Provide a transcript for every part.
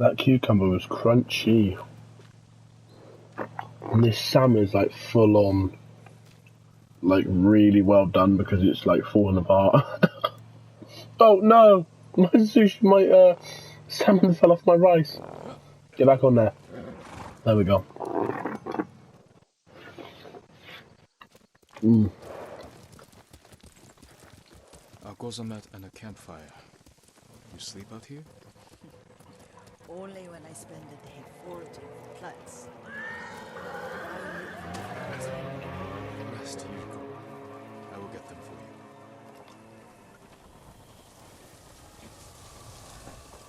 That cucumber was crunchy. And this salmon is like full on, like really well done because it's like falling apart. Oh no! My sushi, my salmon fell off my rice. Get back on there. There we go. A gozamat and a campfire. You sleep out here? Only when I spend the day foraging for plants. Rest, Yuriko. I will get them for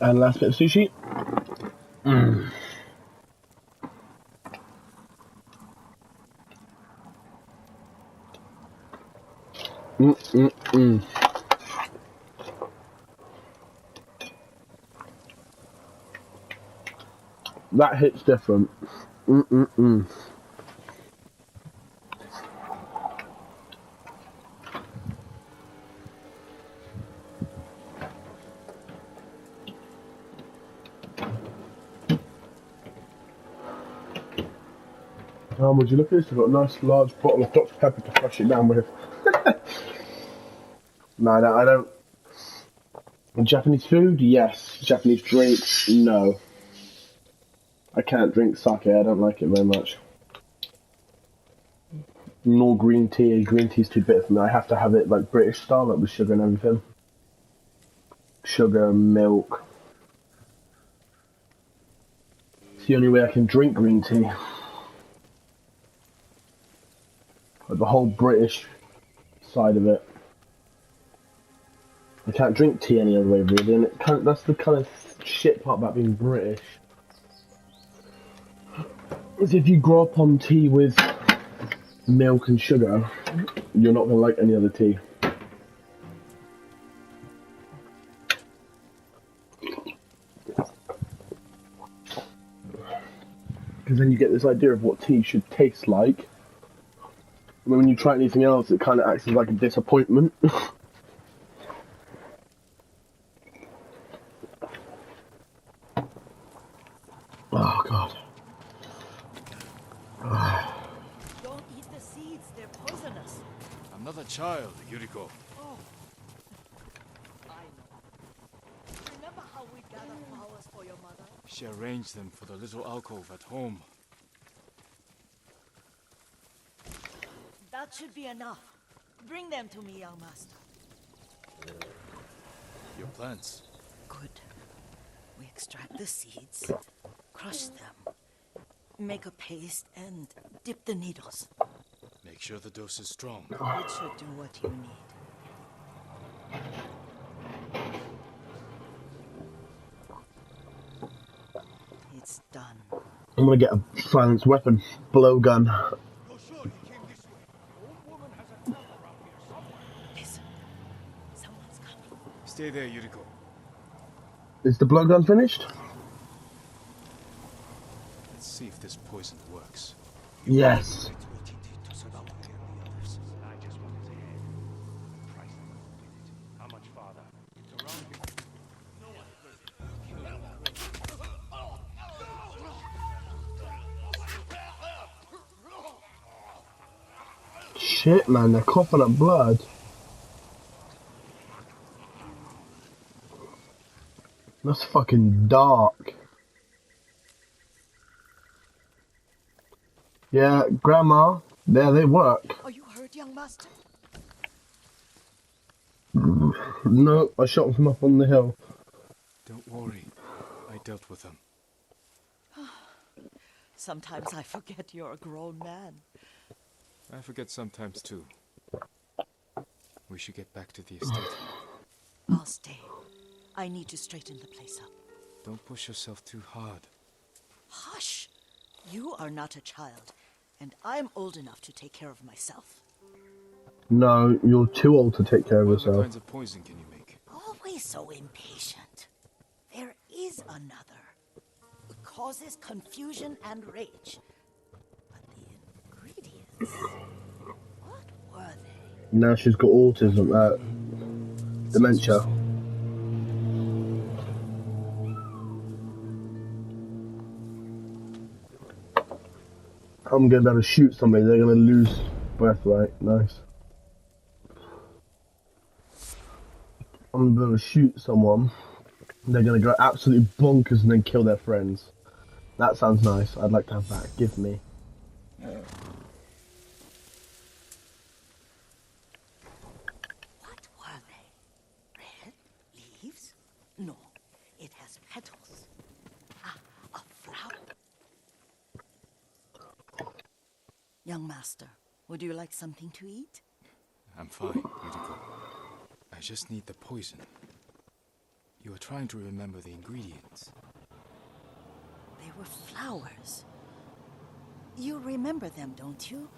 you. And last bit of sushi. That hits different. Would you look at this? I've got a nice large bottle of Dr. Pepper to flush it down with. No, I don't. Japanese food? Yes. Japanese drinks? No. I can't drink sake, I don't like it very much. Nor green tea. Green tea's too bitter for me. I have to have it like British style, like with sugar and everything. Sugar, milk. It's the only way I can drink green tea. Like the whole British side of it. I can't drink tea any other way, really, and that's the kind of shit part about being British. Is if you grow up on tea with milk and sugar, you're not going to like any other tea. Because then you get this idea of what tea should taste like. And when you try anything else, it kind of acts as like a disappointment. Oh, God. Don't eat the seeds, they're poisonous. I'm not a child, Yuriko. Oh. I know. Remember how we gathered flowers for your mother? She arranged them for the little alcove at home. That should be enough. Bring them to me, young master. Your plants. Good. We extract the seeds, crush them, make a paste, and dip the needles. Make sure the dose is strong. It should do what you need. It's done. I'm going to get a silenced weapon. Blowgun. Listen. Someone's coming. Stay there, Yuriko. Is the blowgun finished? Let's see if this poison works. Yes. Shit, man, they're coughing up blood. That's fucking dark. Yeah, Grandma, there they work. Are you hurt, young master? No, I shot them from up on the hill. Don't worry. I dealt with them. Sometimes I forget you're a grown man. I forget sometimes too. We should get back to the estate. I'll stay. I need to straighten the place up. Don't push yourself too hard. Hush! You are not a child, and I'm old enough to take care of myself. No, you're too old to take care of What yourself. other kinds of poison can you make? Always so impatient. There is another. It causes confusion and rage. But the ingredients... what were they? Now she's got autism, dementia. I'm going to be able to shoot somebody, they're going to lose breath, right? Nice. I'm going to be able to shoot someone, they're going to go absolutely bonkers and then kill their friends. That sounds nice. I'd like to have that. Give me. What were they? Red? Leaves? No, it has petals. Ah, a flower. Young master, would you like something to eat? I'm fine, Yuriko. I just need the poison. You are trying to remember the ingredients. They were flowers. You remember them, don't you?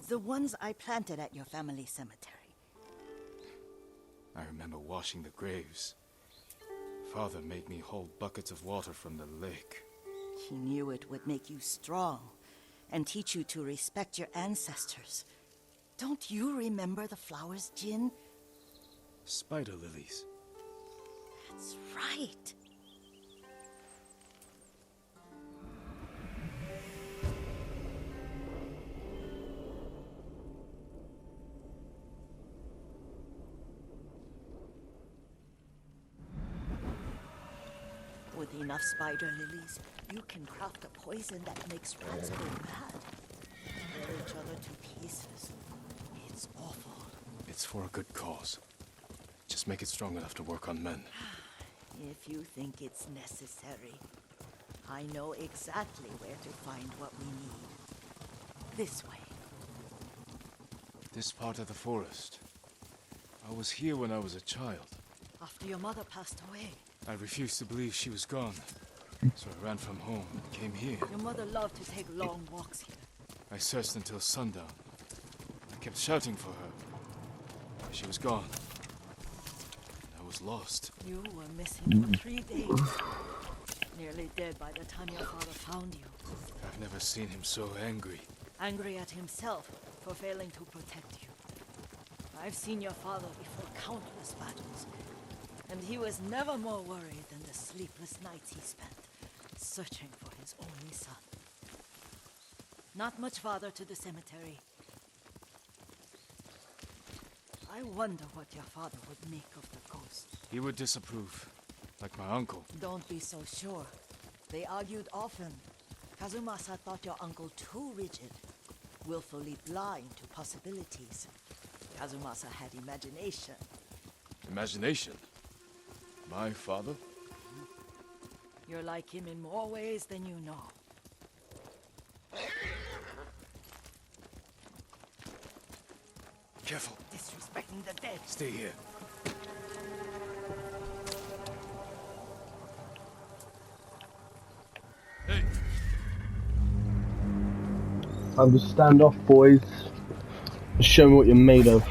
The ones I planted at your family cemetery. I remember washing the graves. Father made me hold buckets of water from the lake. He knew it would make you strong and teach you to respect your ancestors. Don't you remember the flowers, Jin? Spider lilies. That's right. With enough spider lilies, you can craft a poison that makes rats go mad. Tear each other to pieces. It's awful. It's for a good cause. Just make it strong enough to work on men. If you think it's necessary, I know exactly where to find what we need. This way. This part of the forest. I was here when I was a child. After your mother passed away. I refused to believe she was gone. So I ran from home and came here. Your mother loved to take long walks here. I searched until sundown. I kept shouting for her. She was gone. I was lost. You were missing for 3 days. Nearly dead by the time your father found you. I've never seen him so angry. Angry at himself for failing to protect you. I've seen your father before countless battles. And he was never more worried than the sleepless nights he spent searching for his only son. Not much farther to the cemetery. I wonder what your father would make of the ghost. He would disapprove, like my uncle. Don't be so sure. They argued often. Kazumasa thought your uncle too rigid, willfully blind to possibilities. Kazumasa had imagination. Imagination? My father? You're like him in more ways than you know. Careful. Disrespecting the dead. Stay here. Hey! Time to stand off, boys. Show me what you're made of.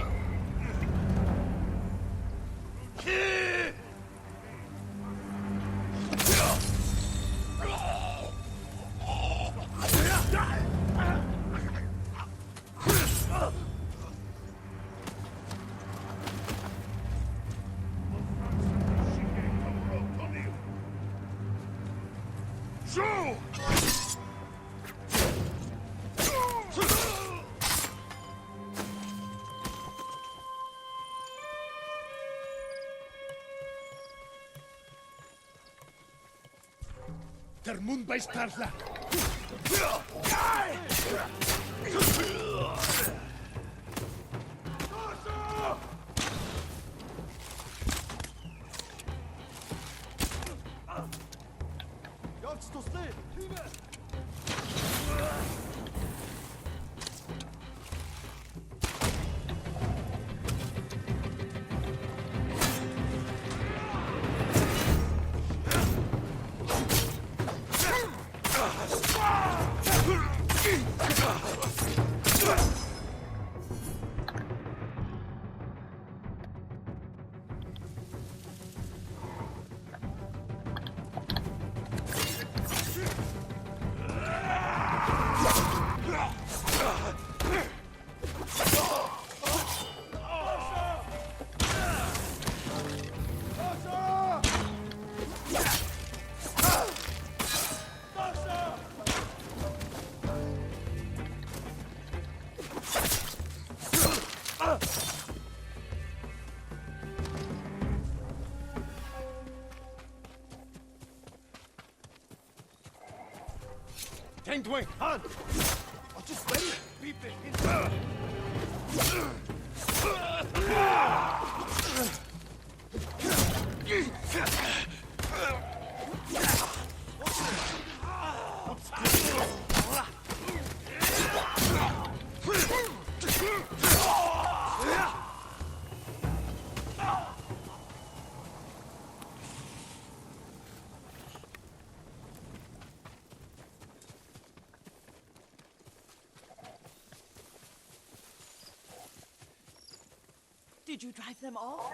Termun Baistarla. Tang Dwayne, Han! I'll just let it beep it. Did you drive them off?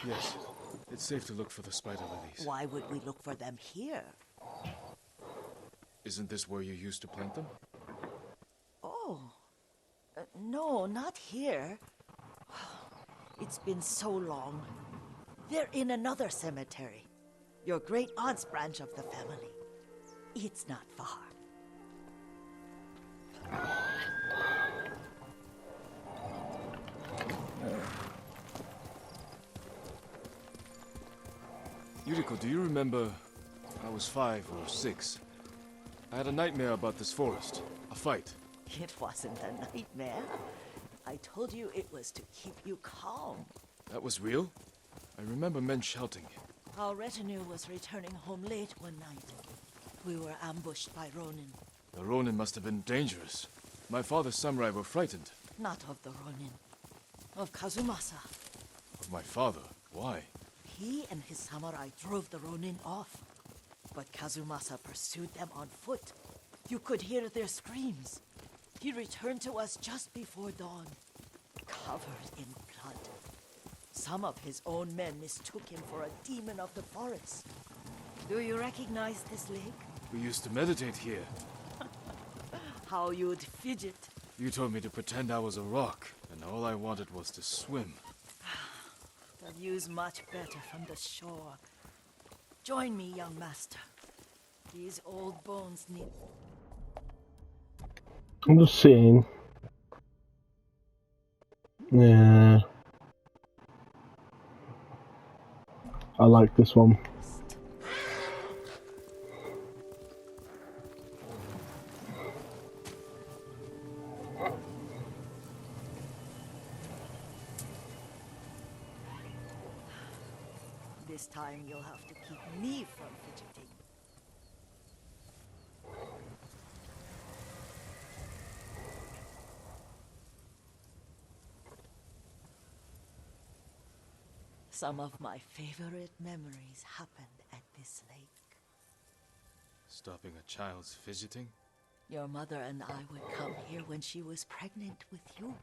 Yes, it's safe to look for the spider lilies. Why would we look for them here? Isn't this where you used to plant them? Oh, no, not here. It's been so long. They're in another cemetery. Your great aunt's branch of the family. It's not far. Yuriko, do you remember? I was 5 or 6. I had a nightmare about this forest. A fight. It wasn't a nightmare. I told you it was to keep you calm. That was real? I remember men shouting. Our retinue was returning home late one night. We were ambushed by Ronin. The Ronin must have been dangerous. My father's samurai were frightened. Not of the Ronin. Of Kazumasa. Of my father? Why? He and his samurai drove the Ronin off. But Kazumasa pursued them on foot. You could hear their screams. He returned to us just before dawn, covered in blood. Some of his own men mistook him for a demon of the forest. Do you recognize this lake? We used to meditate here. How you'd fidget. You told me to pretend I was a rock, and all I wanted was to swim. The view's much better from the shore. Join me, young master. These old bones need... I'm just seeing. Yeah. I like this one. This time you'll have to keep me from fidgeting. Some of my favorite memories happened at this lake. Stopping a child's fidgeting? Your mother and I would come here when she was pregnant with you.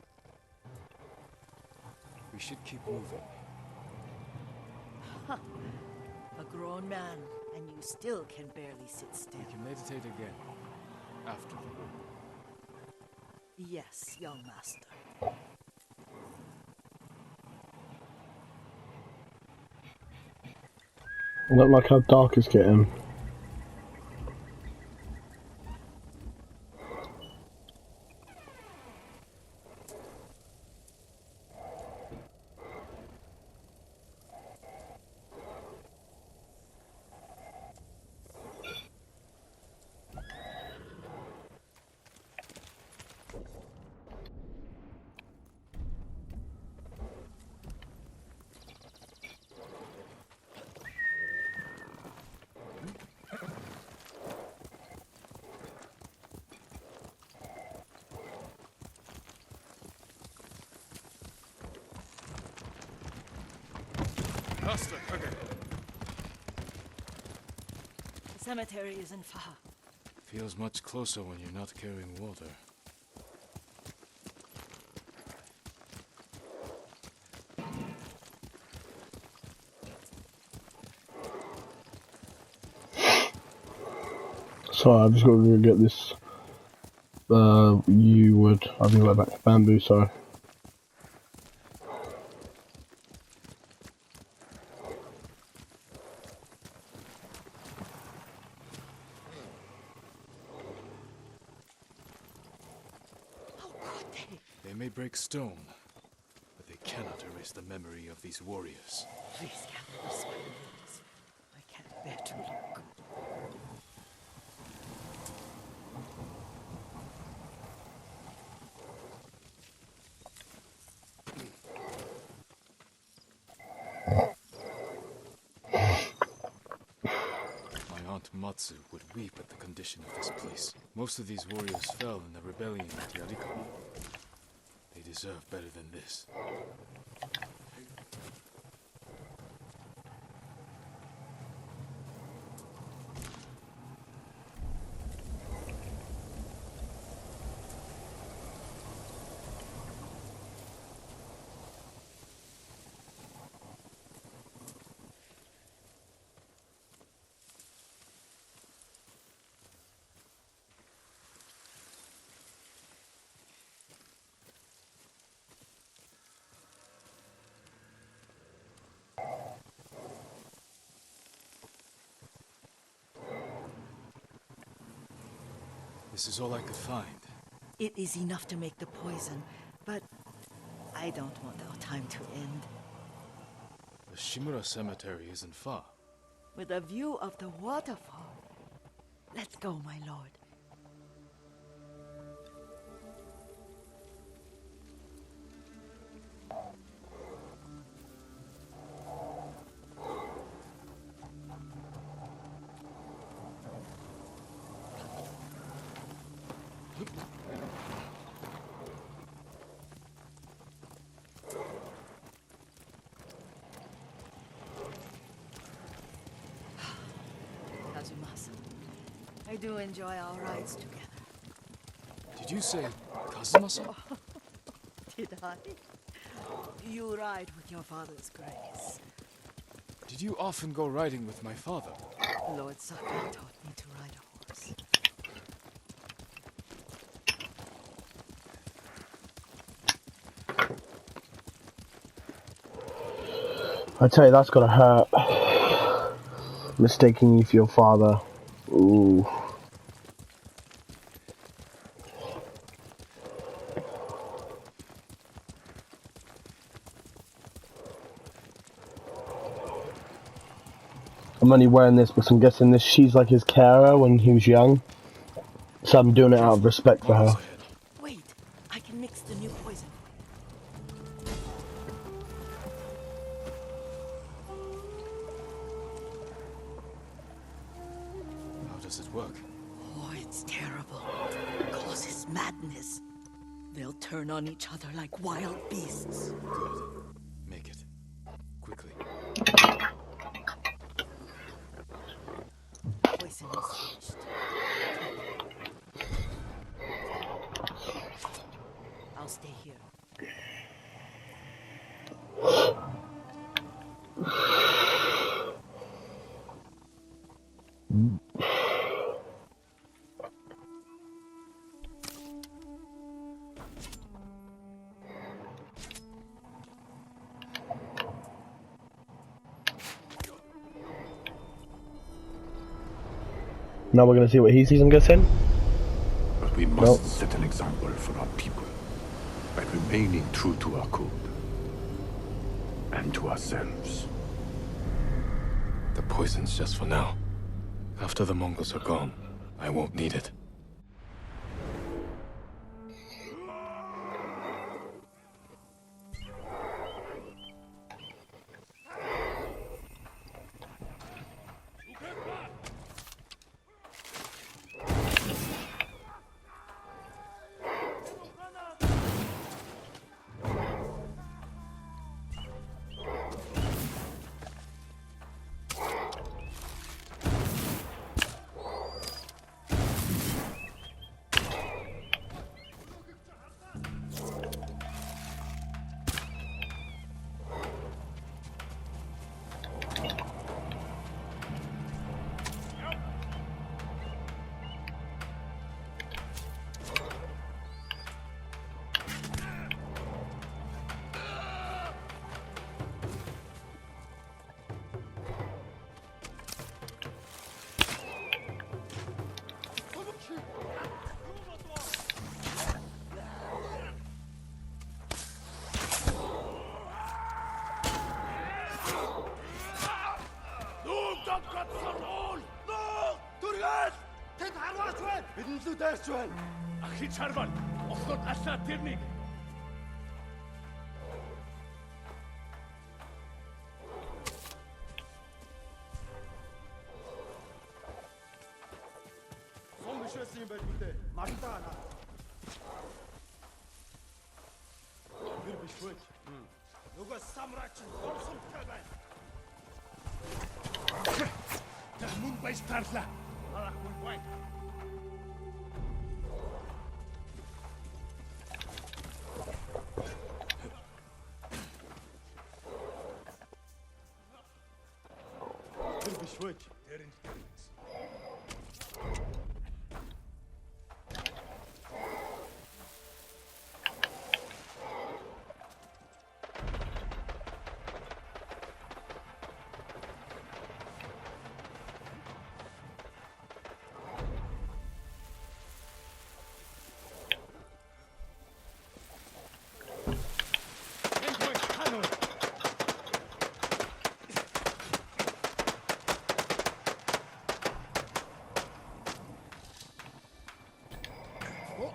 We should keep moving. A grown man, and you still can barely sit still. We can meditate again. After the war. Yes, young master. Look like how dark it's getting. Master, okay. The cemetery isn't far. Feels much closer when you're not carrying water. Sorry, I've just got to get this. You would. I'll be right back. Bamboo, sorry. How could they? They may break stone, but they cannot erase the memory of these warriors. Please can't whisper words. I can't bear to look. My aunt Matsu would weep at the condition of this place. Most of these warriors fell in the rebellion at Yarikawa. They deserve better than this. This is all I could find. It is enough to make the poison, but I don't want our time to end. The Shimura Cemetery isn't far. With a view of the waterfall. Let's go, my lord. Kazumasa, I do enjoy our rides together. Did you say Kazumasa? Did I? You ride with your father's grace. Did you often go riding with my father? Lord Sakai taught me to ride a horse. I tell you, that's gotta hurt. Mistaking you for your father. Ooh. I'm only wearing this because I'm guessing this. She's like his carer when he was young, so I'm doing it out of respect for her. Miles ahead. Wait, I can mix the new poison. How does it work? Oh, it's terrible. It causes madness. They'll turn on each other like wild beasts. Good. Make it. Quickly. Poison is finished. I'll stay here. Now we're going to see what he sees, I'm guessing. But we must set an example for our people by remaining true to our code and to ourselves. The poison's just for now. After the Mongols are gone, I won't need it. Ахи чарвал, ослоод аллаа тэрнийг. Сон бишсэн юм байл бүлээ. Магтаа наа. Тэр биш үү? Нөгөө самрач гомсолтой байна. Тэр мөн байж тарлаа. Арахгүй байна. Switch.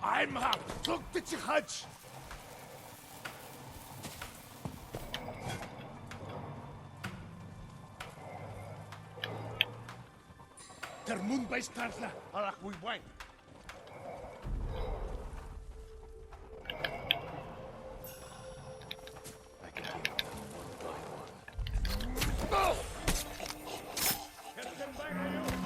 Einmal, drückte sich Hatsch! Der Mund bei Startler, Arachwi Wine. I can deal with them one by one.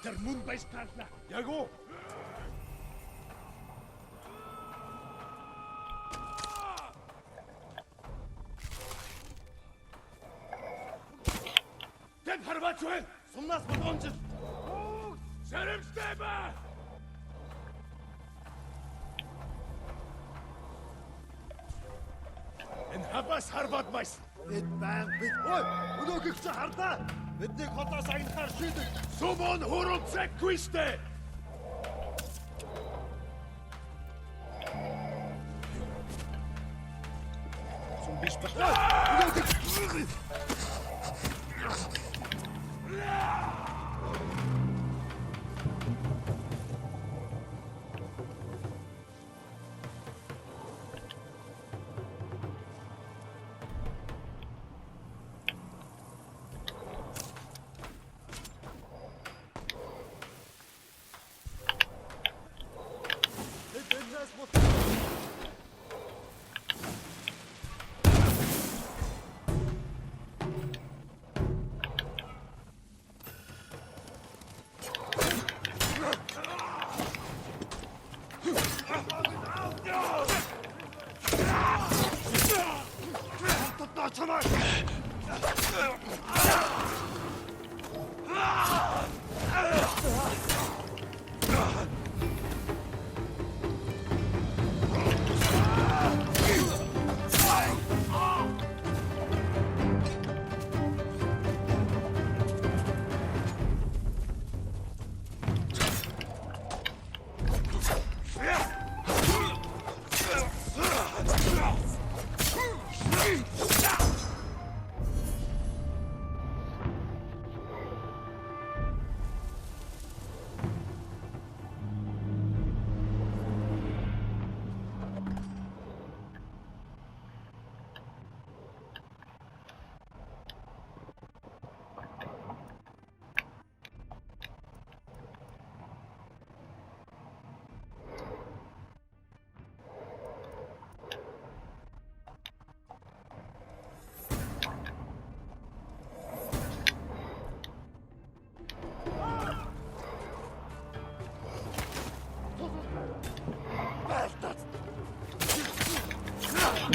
Der Mund bei Startler, Jago! Den Harbatuen! Sumnas Madonjus! Serim Steba! En Habas Harbat Mais! Бид баян бид ой өнөөгч хардаа бидний хотоос агнахаар шийдэг сумон хуралцахгүй штэ сум биш ба өнөөгч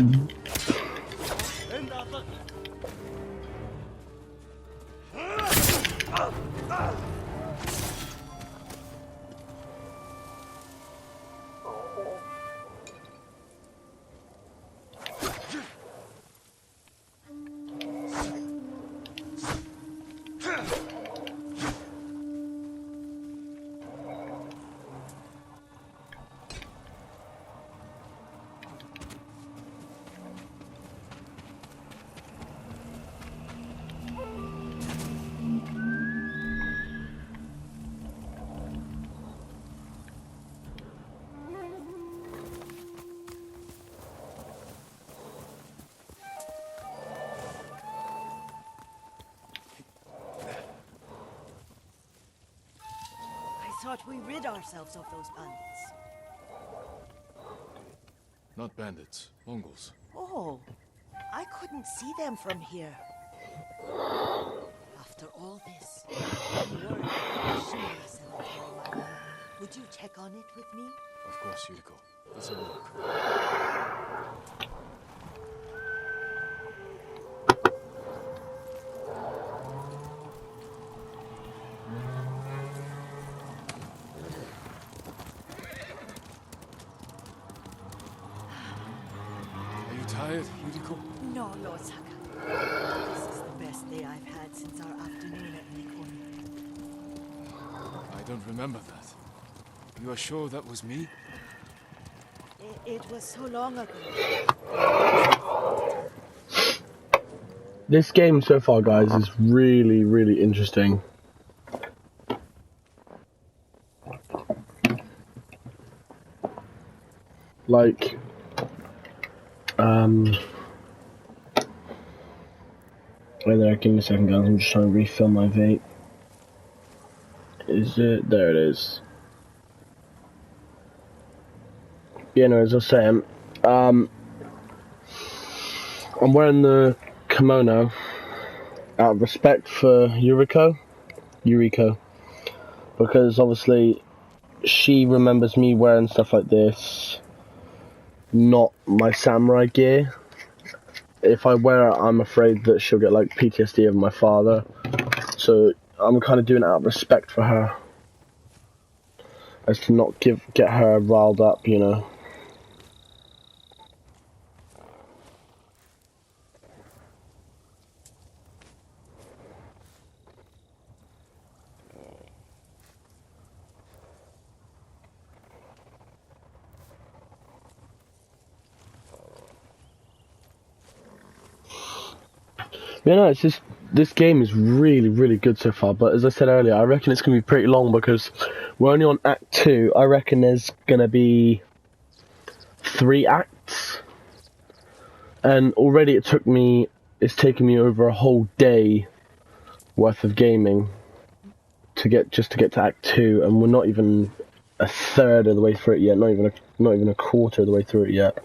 I thought we rid ourselves of those bandits. Not bandits, Mongols. Oh, I couldn't see them from here. After all this, I'm worried about the Tsushima cemetery, my lord. Would you check on it with me? Of course, Yuriko. Let's have a look. Are you tired, Yuriko? No, Lord Saka. This is the best day I've had since our afternoon at Nikoni. I don't remember that. You are sure that was me? It was so long ago. This game so far, guys, is really, really interesting. Like, wait there, give me a second, guys. I'm just trying to refill my vape. Is it? There it is. Yeah, no, as I was saying, I'm wearing the kimono out of respect for Yuriko, because obviously she remembers me wearing stuff like this, not my samurai gear. If I wear it, I'm afraid that she'll get like PTSD of my father, so I'm kind of doing it out of respect for her, as to not get her riled up, you know. Yeah, no, it's just, this game is really, really good so far, but as I said earlier, I reckon it's going to be pretty long because we're only on Act 2. I reckon there's going to be 3 acts, and already it's taken me over a whole day worth of gaming to get to Act 2, and we're not even a third of the way through it yet, not even a quarter of the way through it yet.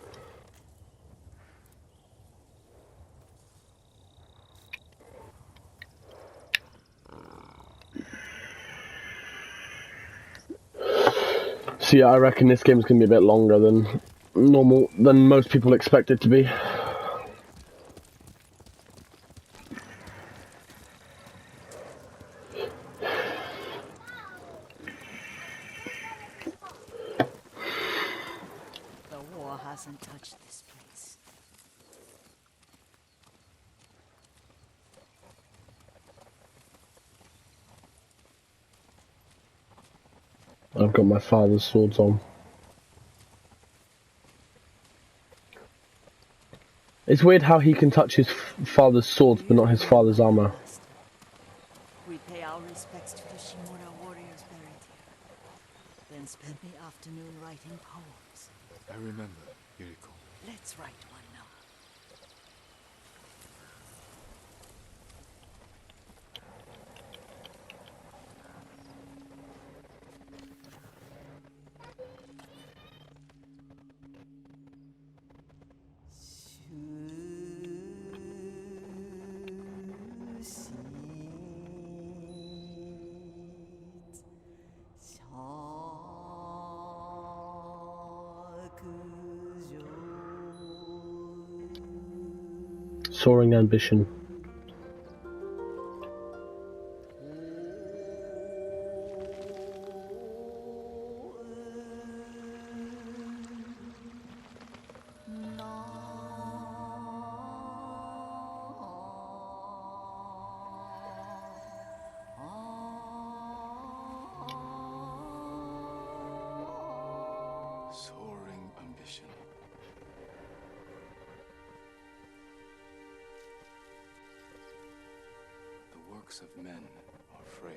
So yeah, I reckon this game's going to be a bit longer than most people expect it to be. The war hasn't touched this place. I've got my father's swords on. It's weird how he can touch his father's swords but not his father's armor. We pay our respects to the Shimura warriors buried here. Then spend the afternoon writing poems. I remember, Yuriko. Let's write one now. Soaring ambition. Soaring ambition. The works of men are frail.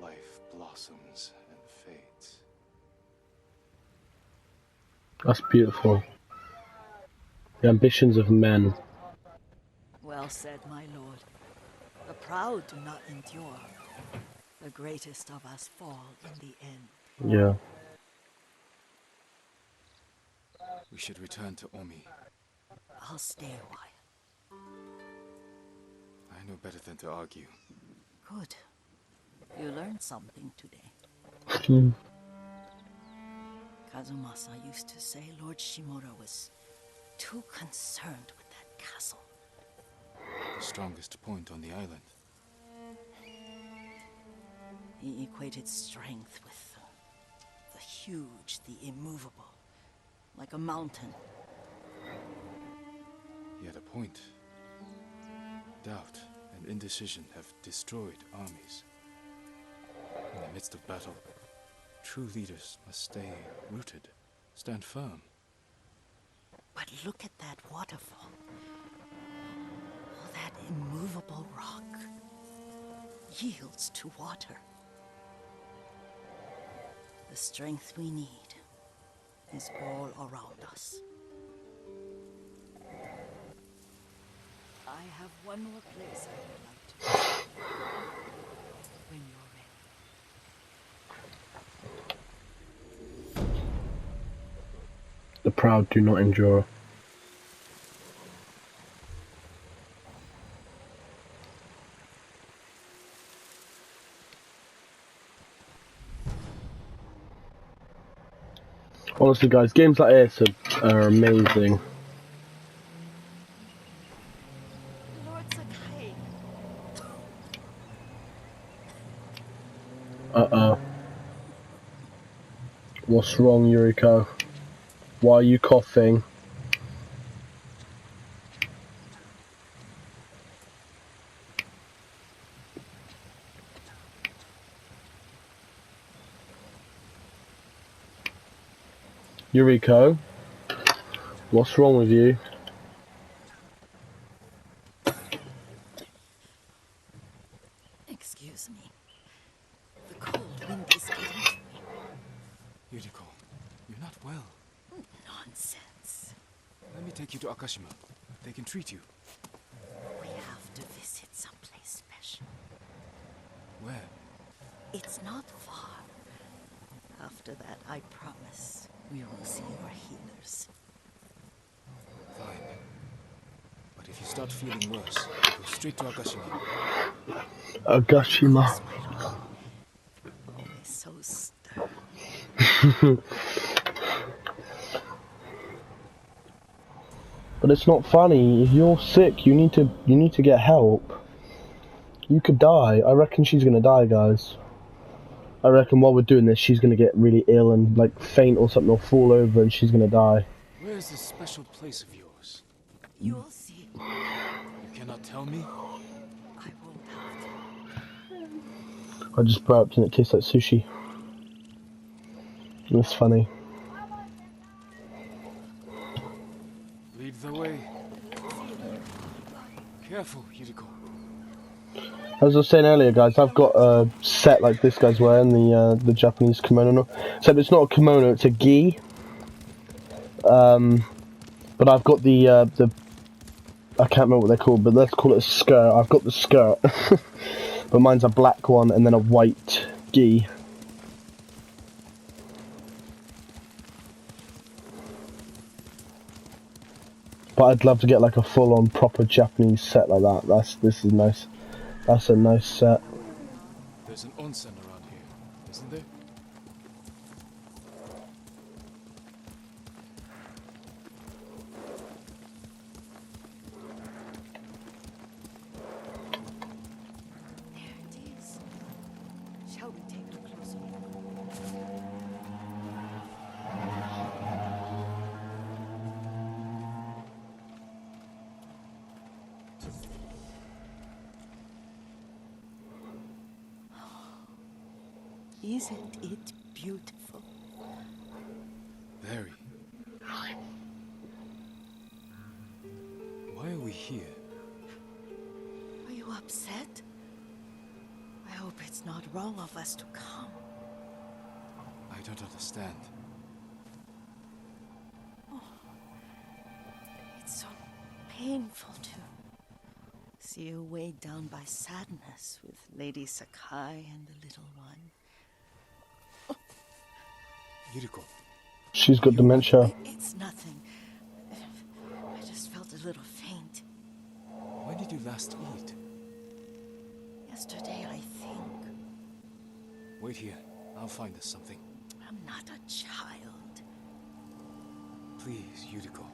Life blossoms and fades. That's beautiful. The ambitions of men. Well said, my lord. The proud do not endure. The greatest of us fall in the end. Yeah. We should return to Omi. I'll stay a while. I know better than to argue. Good. You learned something today. Hmm. Kazumasa used to say Lord Shimura was too concerned with that castle. The strongest point on the island. He equated strength with the huge, the immovable, like a mountain. He had a point. Doubt and indecision have destroyed armies. In the midst of battle, true leaders must stay rooted, stand firm. But look at that waterfall. Oh, that immovable rock yields to water. The strength we need is all around us. I have one more place I would like to visit. When you're ready. The proud do not endure. Honestly, guys, games like this are amazing. Lord Sakai. What's wrong, Yuriko? Why are you coughing? Yuriko? What's wrong with you? Excuse me. The cold wind is getting to me. Yuriko, you're not well. Nonsense. Let me take you to Akashima. They can treat you. We have to visit someplace special. Where? It's not far. After that, I promise we will see your healers. Fine. But if you start feeling worse, you go straight to Akashima. Agashima. Yes, my lord. Always so stern. But it's not funny. If you're sick, you need to get help. You could die. I reckon she's gonna die, guys. I reckon while we're doing this, she's gonna get really ill and like faint or something, or fall over, and she's gonna die. Where is this special place of yours? You'll see. You cannot tell me? I won't have to. I just burped and it tastes like sushi. That's funny. Lead the way. Careful, Yuriko. As I was saying earlier, guys, I've got a set like this guy's wearing, the Japanese kimono. Except it's not a kimono, it's a gi. But I've got the I can't remember what they're called, but let's call it a skirt. I've got the skirt, but mine's a black one and then a white gi. But I'd love to get like a full-on proper Japanese set like that. This is nice. That's a nice set. There's an onsen around here, isn't there? shall we take a closer look? Isn't it beautiful? Very. Why are we here? Are you upset? I hope it's not wrong of us to come. I don't understand. It's so painful to see you weighed down by sadness with Lady Sakai and the little one. Yuriko, She's got dementia. It's nothing. I just felt a little faint. when did you last eat? Yesterday, I think. Wait here. I'll find us something. I'm not a child. Please, Yuriko.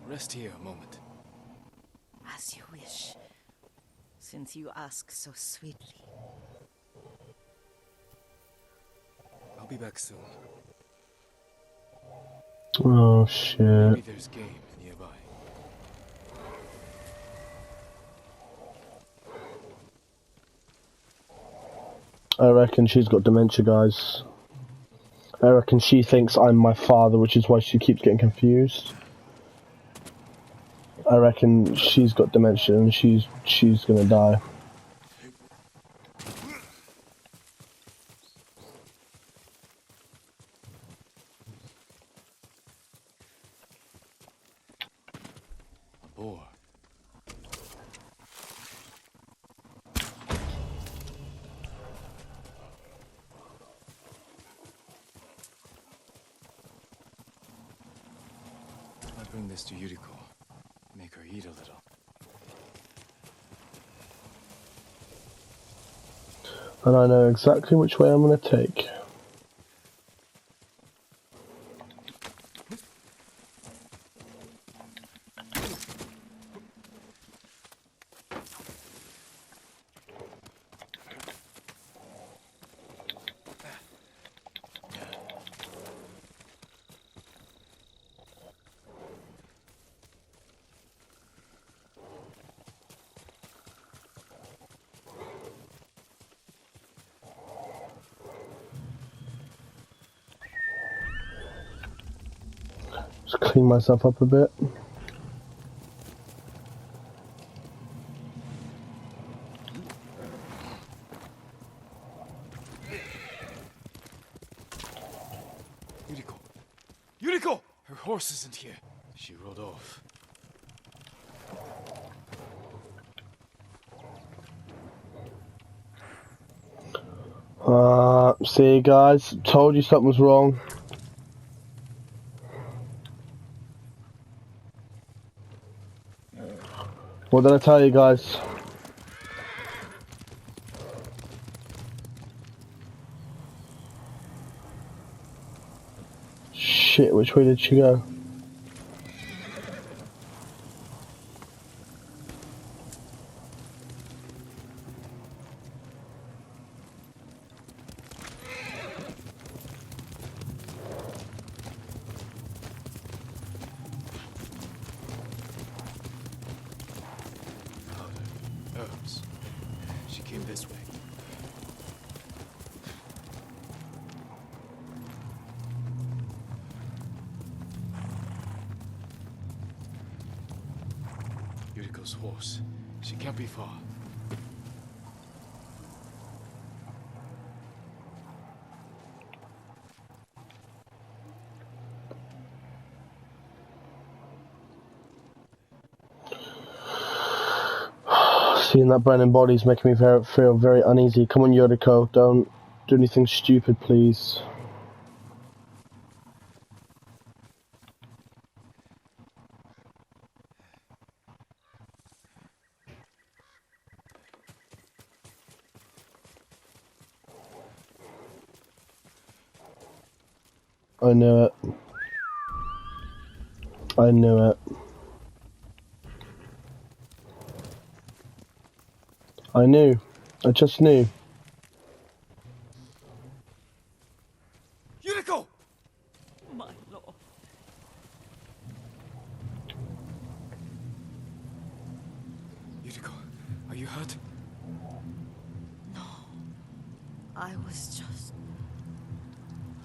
Rest here a moment. As you wish. Since you ask so sweetly. I'll be back soon. Oh shit. Maybe there's game nearby. I reckon she's got dementia, guys. I reckon she thinks I'm my father, which is why she keeps getting confused. I reckon she's got dementia and she's gonna die. A boar. I bring this to Yuriko. Make her eat a little. And I know exactly which way I'm gonna take. Just clean myself up a bit. Yuriko! Yuriko! Her horse isn't here. She rode off. See guys, told you something was wrong. What did I tell you guys? Shit, which way did she go? Herbs. She came this way. Yuriko's horse. She can't be far. Seeing that burning body's making me feel very uneasy. Come on, Yuriko, don't do anything stupid, please. I knew it. I knew it. I knew. I just knew. I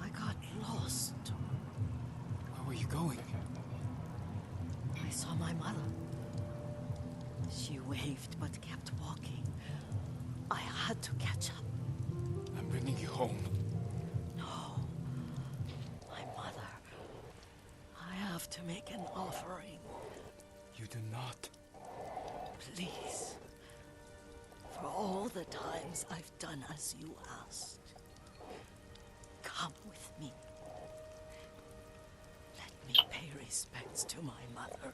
got lost. Where were you going? I saw my mother. She waved but kept walking. I had to catch up. I'm bringing you home. No. My mother. I have to make an offering. You do not. Please. For all the times I've done as you asked. Come with me. Let me pay respects to my mother.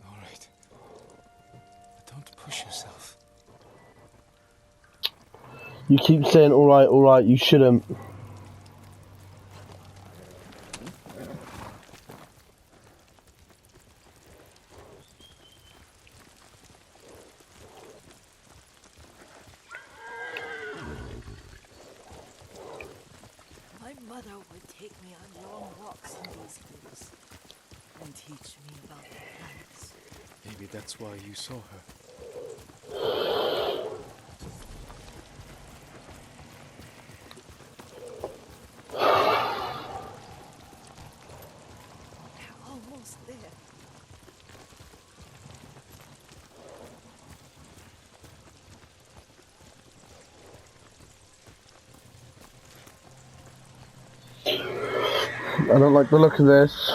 All right. But don't push yourself. You keep saying all right, you shouldn't. My mother would take me on long walks in these hills and teach me about the plants. Maybe that's why you saw her. We're almost there. I don't like the look of this.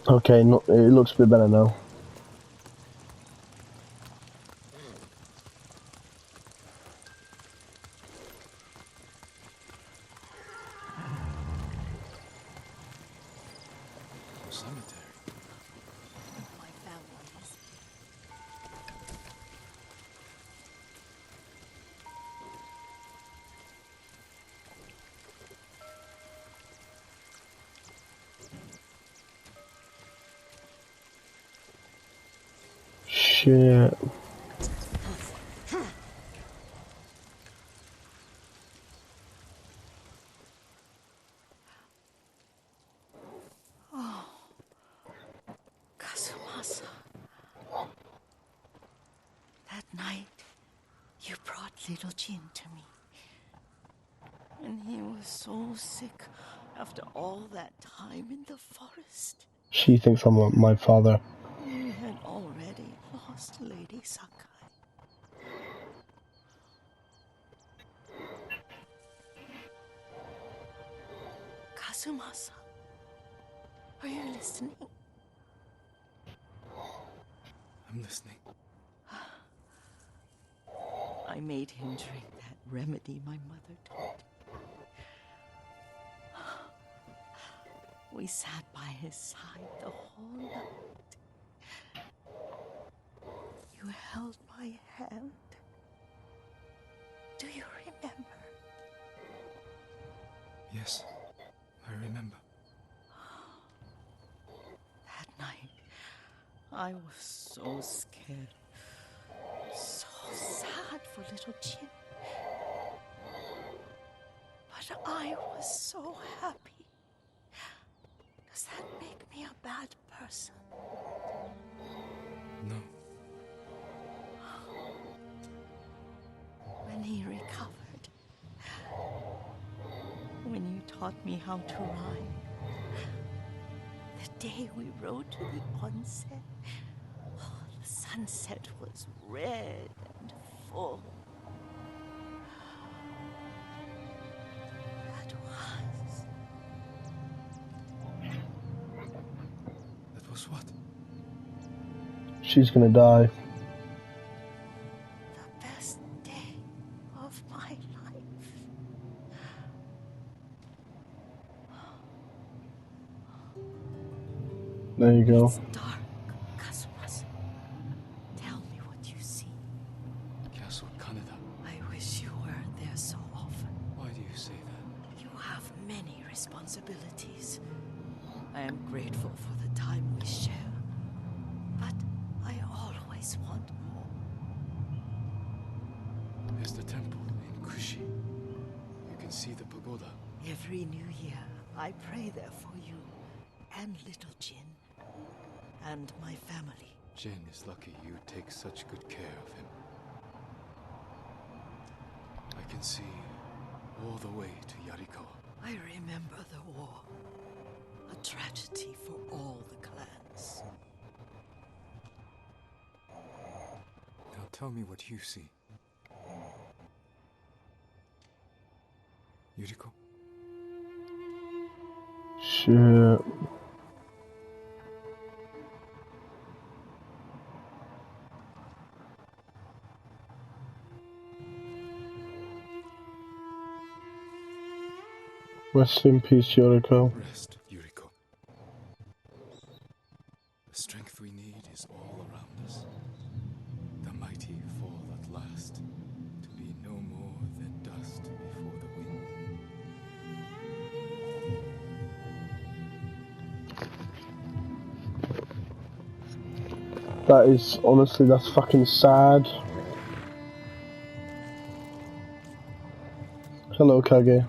Okay, it looks a bit better now. Cemetery. My family's. Shit. Kazumasa. That night, you brought little Jin to me. And he was so sick after all that time in the forest. She thinks I'm my father. We had already lost Lady Sakai. Kazumasa, are you listening? I'm listening. I made him drink that remedy my mother taught me. We sat by his side the whole night. You held my hand. Do you remember? Yes, I remember. That night, I was so scared. So sad for little Jin. But I was so happy. Does that make me a bad person? No. When he recovered, when you taught me how to ride, the day we rode to the onsen, the sunset was red and full. That was That was what? She's gonna die. the best day of my life. There you go. It's dark, Kazumasa. Tell me what you see. Castle Kaneda. I wish you weren't there so often. Why do you say that? You have many responsibilities. I am grateful for the time we share, but I always want more. There's the temple in Kushi. You can see the pagoda. Every new year, I pray there for you and little Jin and my family. Jin is lucky you take such good care of him. I can see all the way to Yarikawa. I remember the war. A tragedy for all the clans. Now tell me what you see. Yuriko? Shit. Rest in peace, Yoriko. Rest, Yuriko. The strength we need is all around us. The mighty fall at last, to be no more than dust before the wind. That is, honestly, that's fucking sad. Hello, Kage.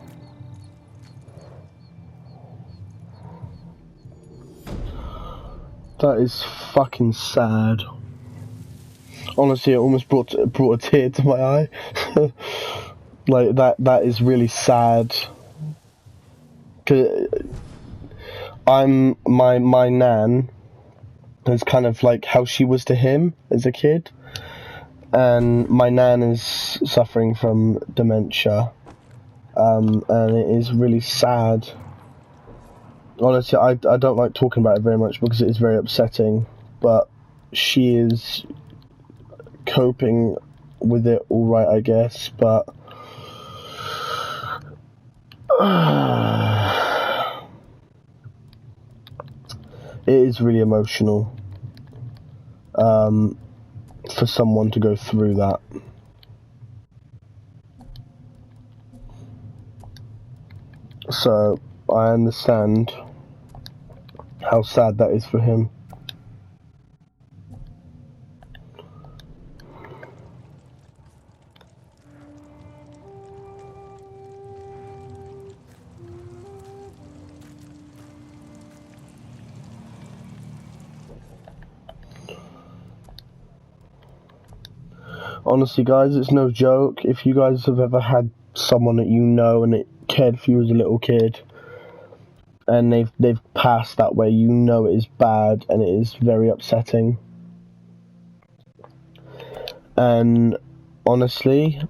That is fucking sad. Honestly, it almost brought a tear to my eye. Like that is really sad. 'Cause my nan is kind of like how she was to him as a kid, and my nan is suffering from dementia, and it is really sad. Honestly, I don't like talking about it very much because it is very upsetting, but she is coping with it all right, I guess, but it is really emotional for someone to go through that. So I understand how sad that is for him. Honestly, guys, it's no joke. If you guys have ever had someone that you know and it cared for you as a little kid, and they've passed that way, you know it is bad and it is very upsetting. And honestly,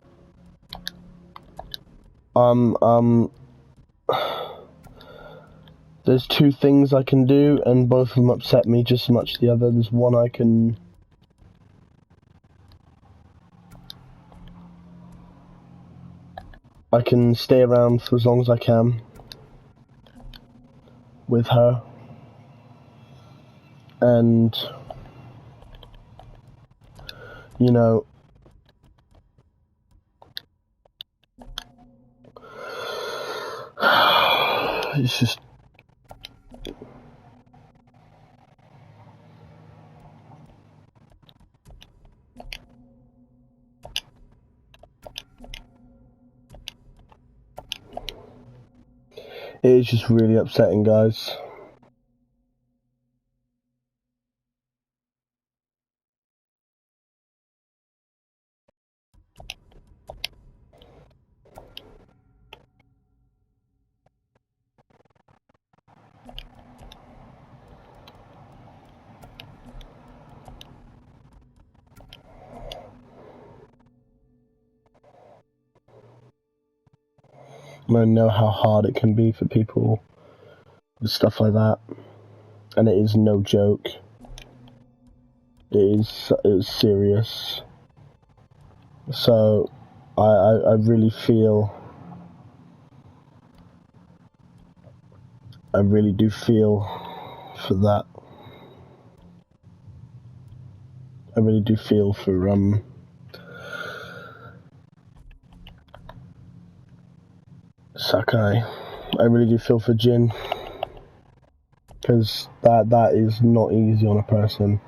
there's two things I can do, and both of them upset me just as much as the other. There's one I can stay around for as long as I can with her, and you know, it's just really upsetting, guys. I know how hard it can be for people with stuff like that, and it is no joke. It is serious. So I really do feel for that. I really do feel for Sakai. I really do feel for Jin, because that is not easy on a person.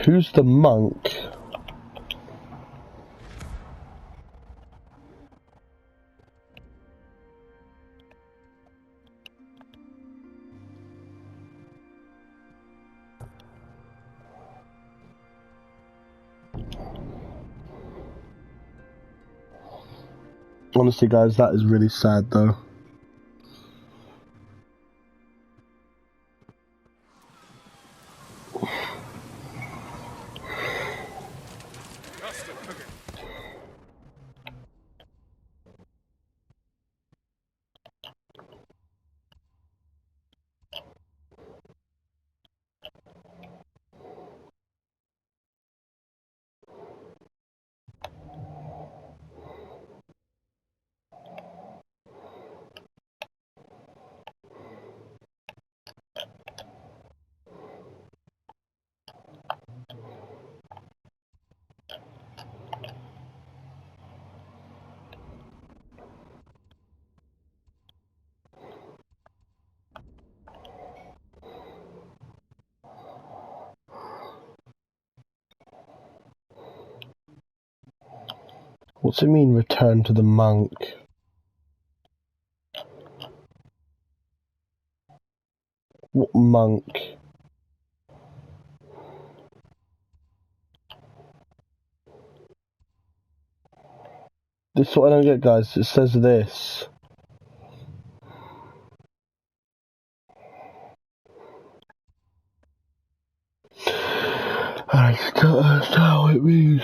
Who's the monk? Honestly, guys, that is really sad, though. What's it mean, return to the monk? What monk? This is what I don't get, guys. It says this. I still don't understand what it means.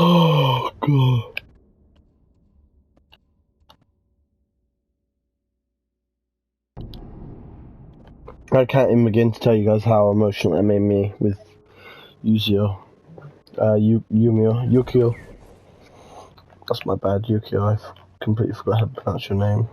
Oh, God. I can't even begin to tell you guys how emotional it made me with Yukio. Yukio. That's my bad, Yukio. I completely forgot how to pronounce your name.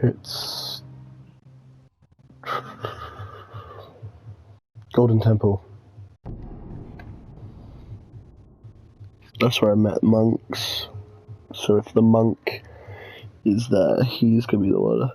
It's Golden Temple. That's where I met monks. So if the monk is there, he's gonna be the one.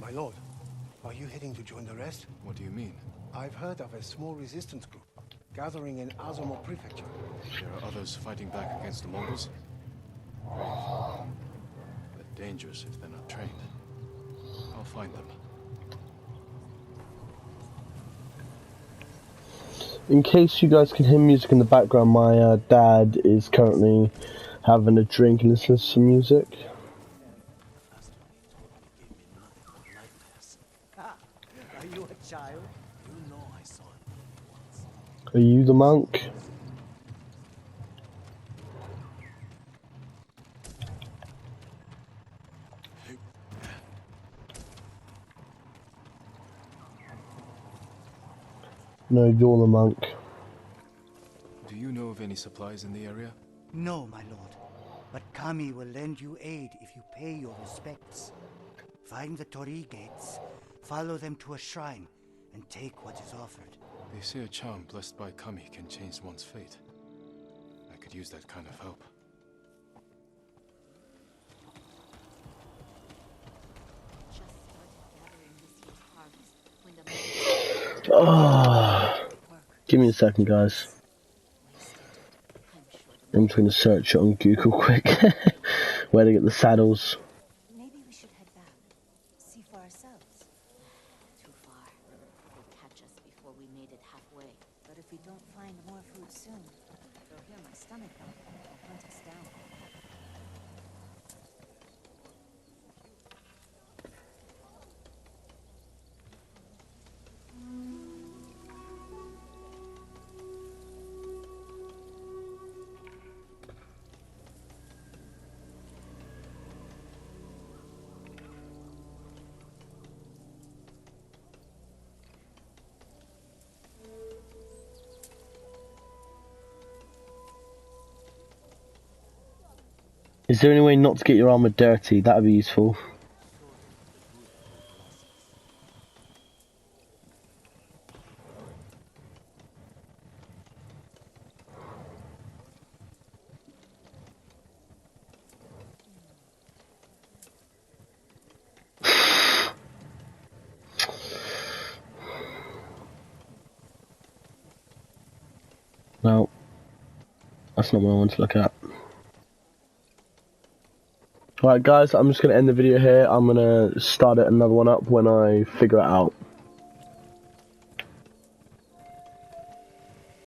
My lord, are you heading to join the rest? What do you mean? I've heard of a small resistance group gathering in Azamo Prefecture. There are others fighting back against the Mongols. Brave, but dangerous if they're not trained. I'll find them. In case you guys can hear music in the background, my dad is currently having a drink and listening to some music. Are you a child? You know I saw it once. Are you the monk? No, you're the monk. Do you know of any supplies in the area? No, my lord. But Kami will lend you aid if you pay your respects. Find the Torii gates, follow them to a shrine, and take what is offered. They say a charm blessed by Kami can change one's fate. I could use that kind of help. Give me a second, guys. I'm just going to search it on Google quick. Where to get the saddles. Maybe we should head back. See for ourselves. Too far. They'll catch us before we made it halfway. But if we don't find more food soon, they'll hear my stomach bump and hunt us down. Is there any way not to get your armor dirty? That would be useful. No, that's not what I want to look at. Alright guys, I'm just going to end the video here. I'm going to start another one up when I figure it out.